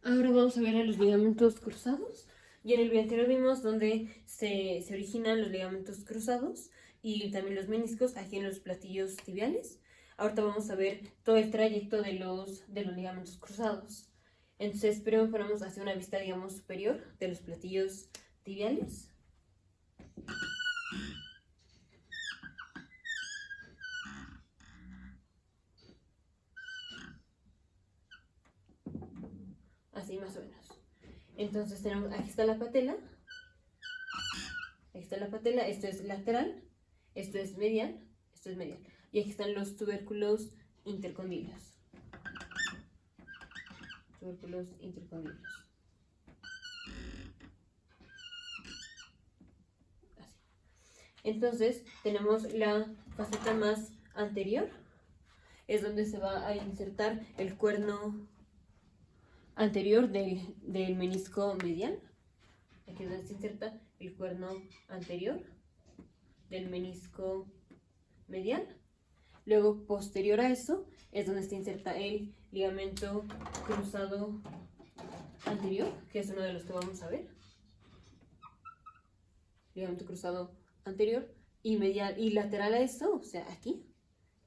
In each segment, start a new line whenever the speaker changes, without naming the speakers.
Ahora vamos a ver a los ligamentos cruzados. Y en el video anterior vimos donde se originan los ligamentos cruzados y también los meniscos aquí en los platillos tibiales. Ahorita vamos a ver todo el trayecto de los ligamentos cruzados. Entonces, primero ponemos hacia una vista, digamos, superior de los platillos tibiales. Así más o menos. Entonces tenemos, aquí está la patela. Aquí está la patela, esto es lateral, esto es medial, esto es medial. Y aquí están los tubérculos intercondylios. Tubérculos intercondylios. Así. Entonces tenemos la faceta más anterior, es donde se va a insertar el cuerno anterior del menisco medial. Aquí es donde se inserta el cuerno anterior del menisco medial. Luego, posterior a eso, es donde se inserta el ligamento cruzado anterior, que es uno de los que vamos a ver. Ligamento cruzado anterior y medial y lateral a eso, o sea, aquí,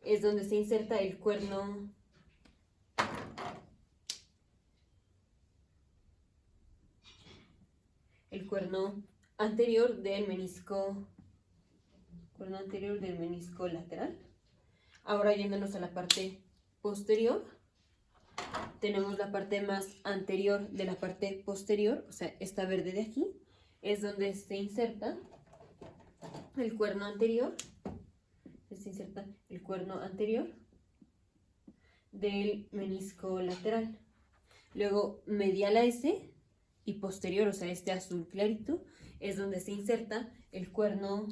es donde se inserta el cuerno anterior del menisco lateral. Ahora yéndonos a la parte posterior, tenemos la parte más anterior de la parte posterior, o sea, esta verde de aquí, es donde se inserta el cuerno anterior, del menisco lateral. Luego, medial a ese y posterior, o sea, este azul clarito, es donde se inserta el cuerno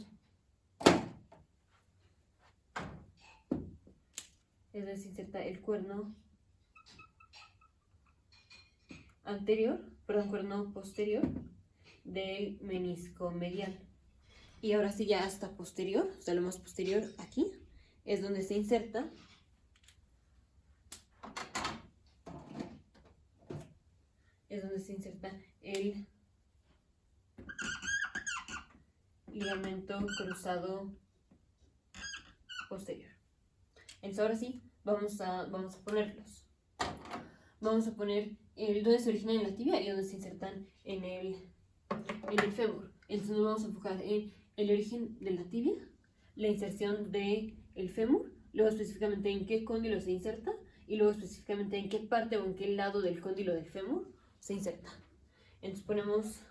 cuerno posterior del menisco medial. Y ahora sí, ya hasta posterior, o sea, lo más posterior aquí, es donde se inserta el ligamento cruzado posterior. Entonces ahora sí, vamos a ponerlos. Vamos a poner donde se originan en la tibia y donde se insertan en el fémur. Entonces nos vamos a enfocar en el origen de la tibia, la inserción del fémur, luego específicamente en qué cóndilo se inserta y luego específicamente en qué parte o en qué lado del cóndilo del fémur se inserta. Entonces vamos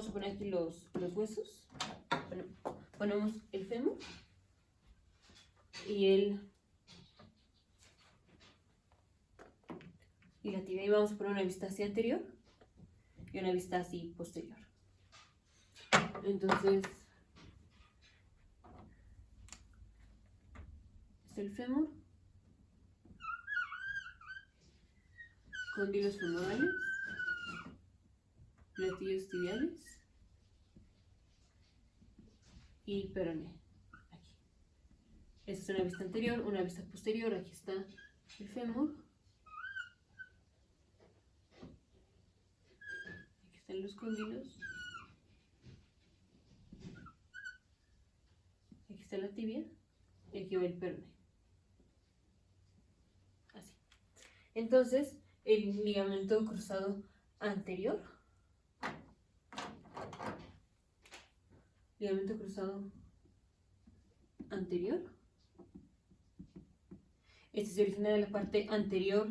a poner aquí los huesos, ponemos el fémur y la tibia, y vamos a poner una vista hacia anterior y una vista así posterior. Entonces, es el fémur, cóndilos femorales, platillos tibiales y peroné. Aquí. Esta es una vista anterior, una vista posterior. Aquí está el fémur. Aquí están los cóndilos. Aquí está la tibia y aquí va el peroné. Así. Entonces, el ligamento cruzado anterior. Este se origina de la parte anterior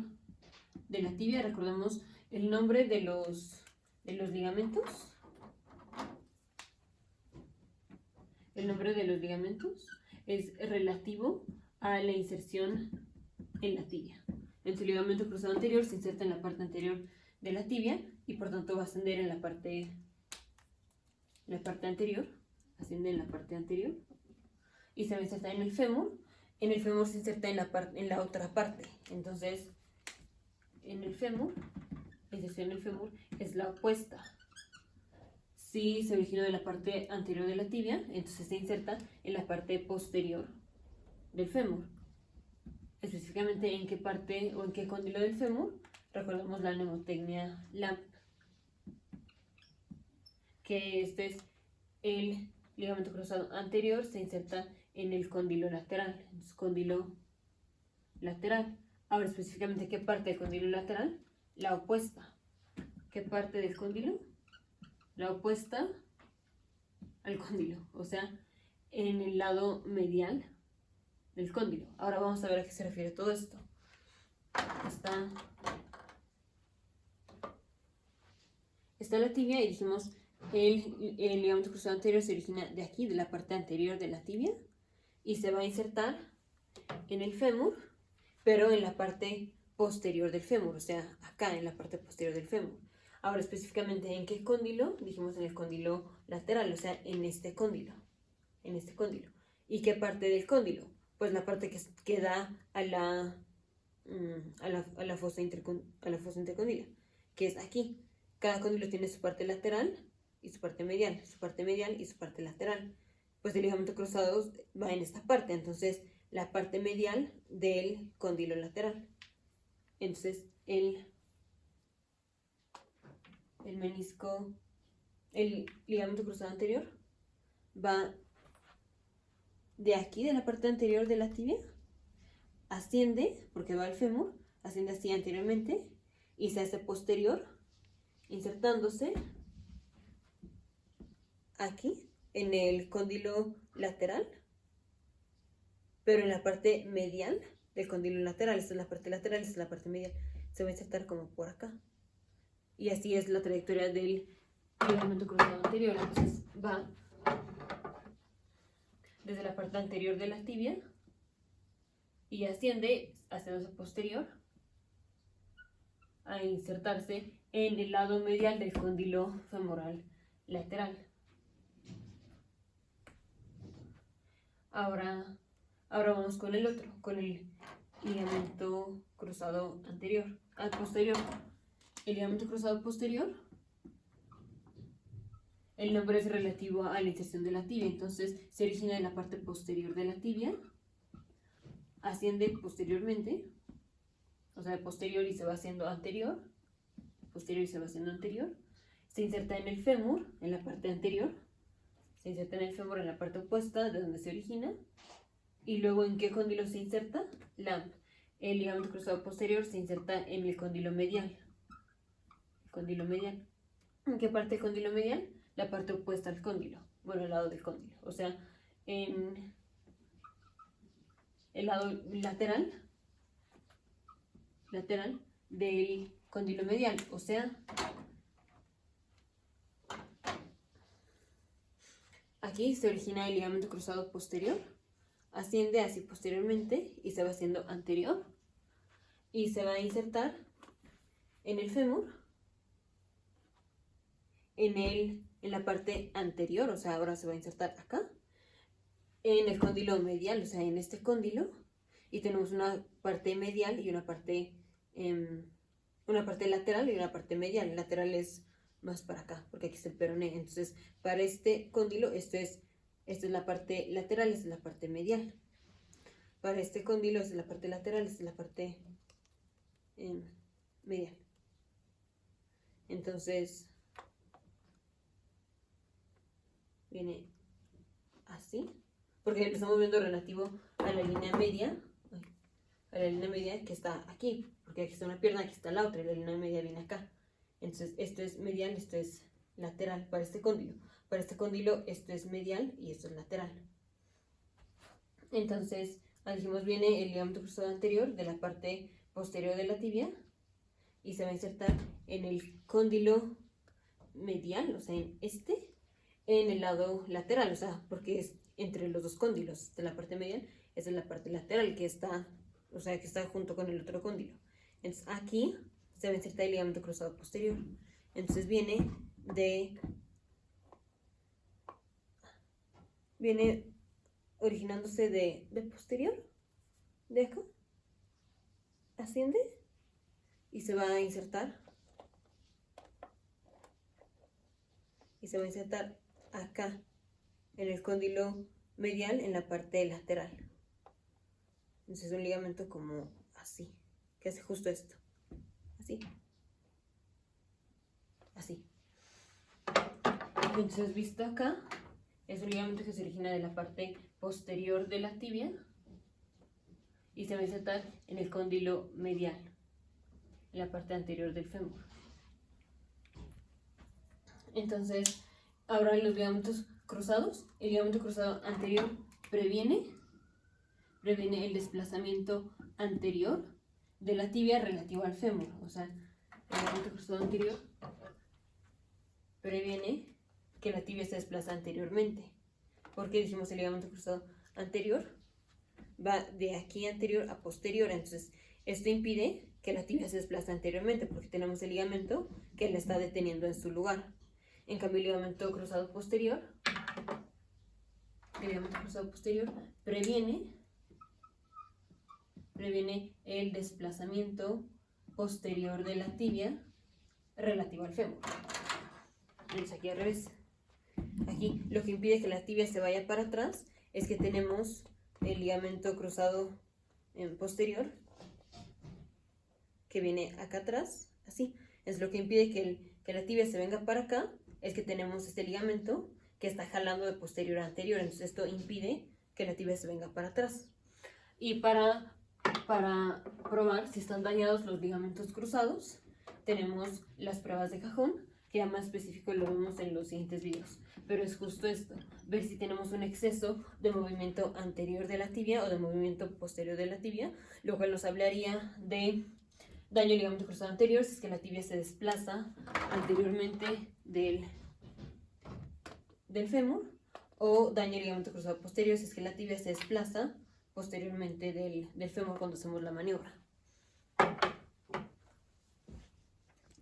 de la tibia. Recordemos el nombre de los ligamentos. El nombre de los ligamentos es relativo a la inserción en la tibia. Entonces, el ligamento cruzado anterior se inserta en la parte anterior de la tibia y por tanto va a ascender en la parte anterior. Asciende en la parte anterior y se va a insertar en el fémur. En el fémur se inserta en la otra parte. Entonces, en el fémur, la inserción en el fémur es la opuesta. Si se originó de la parte anterior de la tibia, entonces se inserta en la parte posterior del fémur. Específicamente en qué parte o en qué cóndilo del fémur, recordemos la mnemotecnia LAMP, que este es el ligamento cruzado anterior, se inserta en el cóndilo lateral. Entonces, cóndilo lateral. Ahora, específicamente, ¿qué parte del cóndilo lateral? La opuesta. ¿Qué parte del cóndilo? La opuesta al cóndilo, o sea, en el lado medial del cóndilo. Ahora vamos a ver a qué se refiere todo esto. Está la tibia y dijimos el ligamento cruzado anterior se origina de aquí, de la parte anterior de la tibia, y se va a insertar en el fémur, pero en la parte posterior del fémur, o sea, acá en la parte posterior del fémur. Ahora, específicamente, ¿en qué cóndilo? Dijimos en el cóndilo lateral, o sea, en este cóndilo. En este cóndilo. ¿Y qué parte del cóndilo? Pues la parte que da a la fosa intercondila, que es aquí. Cada cóndilo tiene su parte lateral y su parte medial, su parte medial y su parte lateral. Pues el ligamento cruzado va en esta parte, entonces la parte medial del cóndilo lateral. Entonces el menisco, el ligamento cruzado anterior va de aquí, de la parte anterior de la tibia, asciende, porque va al fémur, asciende así anteriormente y se hace posterior, insertándose aquí en el cóndilo lateral, pero en la parte medial del cóndilo lateral. Esta es la parte lateral, esta es la parte medial. Se va a insertar como por acá. Y así es la trayectoria del ligamento cruzado anterior. Entonces va desde la parte anterior de la tibia y asciende hacia posterior a insertarse en el lado medial del cóndilo femoral lateral. Ahora vamos con el otro, con el ligamento cruzado posterior. El ligamento cruzado posterior, el nombre es relativo a la inserción de la tibia, entonces se origina en la parte posterior de la tibia, asciende posteriormente, o sea, posterior y se va haciendo anterior, posterior y se va haciendo anterior, se inserta en el fémur, en la parte anterior, se inserta en el fémur en la parte opuesta de donde se origina, y luego ¿en qué cóndilo se inserta? LAMP. El ligamento cruzado posterior se inserta en el cóndilo medial. Cóndilo medial. ¿En qué parte del cóndilo medial? La parte opuesta al cóndilo, bueno, el lado del cóndilo, o sea, en el lado lateral del cóndilo medial, o sea, aquí se origina el ligamento cruzado posterior, asciende así posteriormente y se va haciendo anterior y se va a insertar en el fémur, en la parte anterior, o sea, ahora se va a insertar acá, en el cóndilo medial, o sea, en este cóndilo, y tenemos una parte medial y una parte lateral y una parte medial. Lateral es más para acá, porque aquí está el peroné. Entonces, para este cóndilo, esta es la parte lateral, esta es la parte medial. Para este cóndilo, esta es la parte lateral, esta es la parte medial. Entonces, viene así, porque lo estamos viendo relativo a la línea media, que está aquí, porque aquí está una pierna, aquí está la otra, y la línea media viene acá. Entonces, esto es medial, esto es lateral para este cóndilo. Para este cóndilo, esto es medial y esto es lateral. Entonces, dijimos, viene el ligamento cruzado anterior de la parte posterior de la tibia y se va a insertar en el cóndilo medial, o sea, en el lado lateral, o sea, porque es entre los dos cóndilos de la parte medial, esa es la parte lateral que está, o sea, que está junto con el otro cóndilo. Entonces, aquí se va a insertar el ligamento cruzado posterior. Entonces, viene originándose de posterior, de acá, asciende y se va a insertar acá en el cóndilo medial en la parte lateral. Entonces es un ligamento como así, que hace justo esto, así. Así. Entonces, visto acá, es un ligamento que se origina de la parte posterior de la tibia y se va a insertar en el cóndilo medial, en la parte anterior del fémur. Entonces, ahora los ligamentos cruzados. El ligamento cruzado anterior previene el desplazamiento anterior de la tibia relativo al fémur. O sea, el ligamento cruzado anterior previene que la tibia se desplaza anteriormente. ¿Por qué decimos el ligamento cruzado anterior? Va de aquí anterior a posterior. Entonces, esto impide que la tibia se desplace anteriormente porque tenemos el ligamento que la está deteniendo en su lugar. En cambio, el ligamento cruzado posterior previene el desplazamiento posterior de la tibia relativo al fémur. Entonces aquí al revés. Aquí lo que impide que la tibia se vaya para atrás es que tenemos el ligamento cruzado posterior que viene acá atrás, así. Es lo que impide que la tibia se venga para acá, es que tenemos este ligamento que está jalando de posterior a anterior. Entonces esto impide que la tibia se venga para atrás. Y para probar si están dañados los ligamentos cruzados, tenemos las pruebas de cajón, que ya más específico lo vemos en los siguientes videos. Pero es justo esto, ver si tenemos un exceso de movimiento anterior de la tibia o de movimiento posterior de la tibia, lo cual nos hablaría de daño al ligamento cruzado anterior, si es que la tibia se desplaza anteriormente del fémur, o daño al ligamento cruzado posterior, si es que la tibia se desplaza posteriormente del fémur cuando hacemos la maniobra.